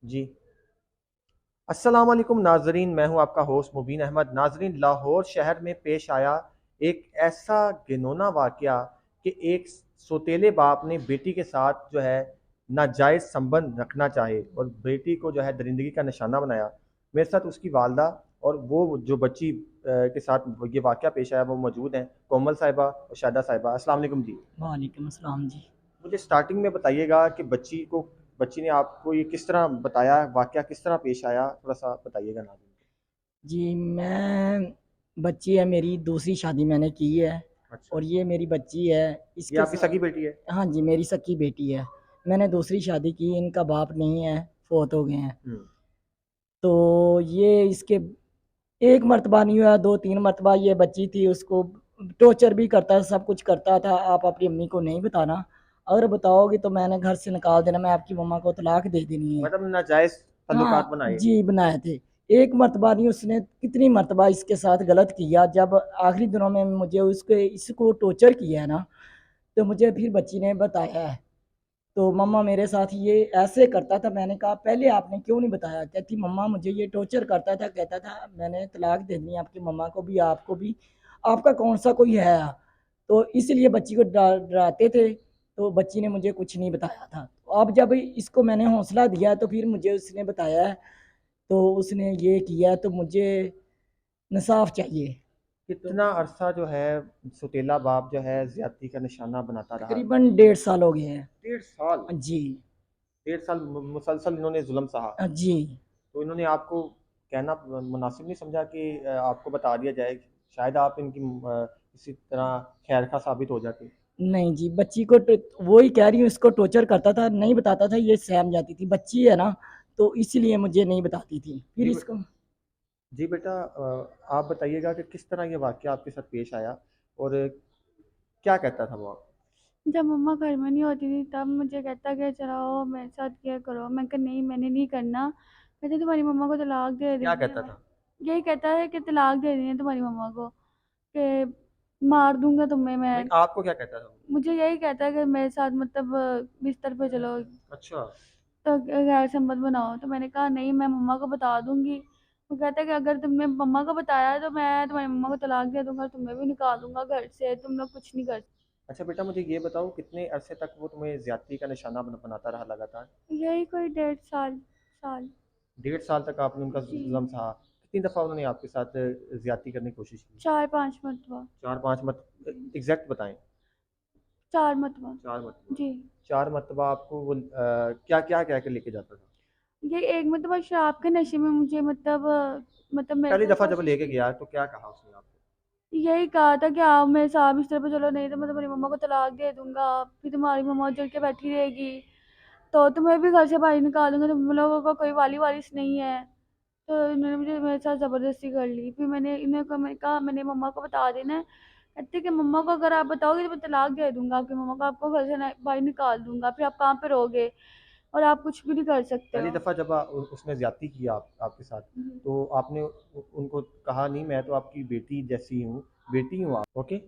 जी। अस्सलाम वालेकुम नाजरीन, मैं हूं आपका होस्ट मुबीन अहमद। नाजरीन, लाहौर शहर में पेश आया एक ऐसा घिनौना वाकया कि एक सौतेले बाप ने बेटी के साथ जो है नाजायज़ संबंध रखना चाहे और बेटी को जो है दरिंदगी का निशाना बनाया। मेरे साथ उसकी वालदा और वो जो बच्ची के साथ ये वाकया पेश आया वो मौजूद हैं, कोमल साहिबा और शादा साहिबा। अस्सलाम वालेकुम जी। वालेकुम अस्सलाम जी। मुझे स्टार्टिंग में बताइएगा कि बच्ची ने आपको ये किस तरह बताया, वाकया किस तरह पेश आया, थोड़ा सा बताइएगा नाज़रीन जी, मैं बच्ची है मेरी, दूसरी शादी मैंने की है को। अच्छा, और ये मेरी बच्ची है। ये इसके आपकी साथ सगी बेटी है? हाँ जी, मेरी सकी बेटी है। मैंने दूसरी शादी की, इनका बाप नहीं है, फ़ौत हो गए हैं। हम्म। तो ये इसके एक मर्तबा नहीं हुआ, 2-3 मर्तबा ये बच्ची थी, उसको टॉर्चर भी करता था, सब कुछ करता था। आप अपनी अम्मी को नहीं बताना, अगर बताओगे तो मैंने घर से निकाल देना, मैं आपकी मम्मा को तलाक दे देनी है। मतलब नाजायज ताल्लुकात हाँ बनाए। जी, बनाए थे। एक मर्तबा नहीं, उसने कितनी मर्तबा इसके साथ गलत किया। जब आखिरी दिनों में मुझे उसके इसको टॉर्चर किया है ना, तो मुझे फिर बच्ची ने बताया है। तो मम्मा मेरे साथ ये ऐसे करता था। मैंने कहा पहले आपने क्यों नहीं बताया? कहती मम्मा मुझे ये टॉर्चर करता था, कहता था मैंने तलाक दे दी आपकी मम्मा को भी, आपको भी, आपका कौन सा कोई है। तो इसलिए बच्ची को डराते थे। तो बच्ची ने मुझे कुछ नहीं बताया था। तो अब जब इसको मैंने हौसला दिया तो फिर मुझे उसने बताया है। तो उसने ये किया तो मुझे इंसाफ चाहिए। तो कितना अरसा जो है सौतेला बाप जो है ज्यादती का निशाना बनाता रहा? तकरीबन 1.5 साल हो गए हैं। 1.5 साल? जी। 1.5 साल मुसलसल इन्होंने जुल्म सहा? जी। तो इन्होंने आपको कहना मुनासिब नहीं समझा कि आपको बता दिया जाए, शायद आप इनकी किसी तरह खैर खा साबित हो जाती? नहीं जी, बच्ची को वो ही कह रही हूँ, इसको टॉर्चर करता था, नहीं बताता था, ये सहम जाती थी, बच्ची है ना, तो इसीलिए मुझे नहीं बताती थी फिर जी इसको। जी बेटा, आप बताइएगा कि किस तरह ये वाकया आपके साथ पेश आया और क्या कहता था वो? जब मम्मा घर में नहीं होती थी तब मुझे कहता कि चलो मेरे साथ किया करो। मैं कहा नहीं, मैंने नहीं करना। कहते तुम्हारी मम्मा को तलाक दे क्या देनी है कहता मैं। था? यही कहता है कि तलाक दे देनी है तुम्हारी मम्मा को, कि मार दूंगा तुम्हें मैं। नहीं, आपको क्या कहता था वो? मुझे यही कहता है कि मेरे साथ मतलब बिस्तर पे चलो, अच्छा। तो गैर संबंध बनाओ। तो मैंने कहा नहीं, मैं मम्मा को बता दूंगी। वो कहता है कि अगर तुमने मम्मा को बताया तो मैं तुम्हारी मम्मा को तलाक दे दूंगा, तुम्हें भी निकाल दूंगा घर से, तुम लोग कुछ नहीं कर। अच्छा बेटा, मुझे ये बताओ कितने अरसे तक वो तुम्हें ज्यादती का निशाना बनाता रहा लगातार? यही कोई 1.5 साल। 1.5 साल तक आपने उनका जी, जुल्म सहा? कितनी दफ़ा उन्होंने आपके साथ ज्यादती करने की कोशिश की? 4-5 मरतबा। 4-5 मत एग्जैक्ट बताएं। 4 मरतबा। 4 मरतबा? जी। 4 मरतबा आपको वो क्या क्या कह के लेके जाता था? ये एक मरतबा शराब के नशे में मुझे मतलब मेरे पहली साथ दफ़ा जब कोशिश लेके की। गया तो क्या कहा उसने आपको? यही कहा था कि आप मेरे साथ बिस्तर पे चलो, नहीं तो मैं तुम्हारी मम्मा को तलाक दे दूंगा, फिर तुम्हारी मम्मा उजड़ के बैठी रहेगी, तो तुम्हें भी घर से बाहर निकाल दूंगा, तुम लोगों का कोई वाली वारिस नहीं है। तो इन्होंने मुझे मेरे साथ ज़बरदस्ती कर ली। फिर मैंने इन्हें मैंने कहा मैंने मम्मा को बता देना है। कहते कि मम्मा को अगर आप बताओगे तो मैं तलाक दे दूंगा आपकी मम्मा को, आपको घर से बाहर निकाल दूंगा, फिर आप कहाँ पे रहोगे और आप कुछ भी नहीं कर सकते पहली हो। दफ़ा जब उसने ज्यादती की आपके साथ, तो आपने उनको कहा नहीं मैं तो आपकी बेटी जैसी हूँ, बेटी हूँ आप, ओके?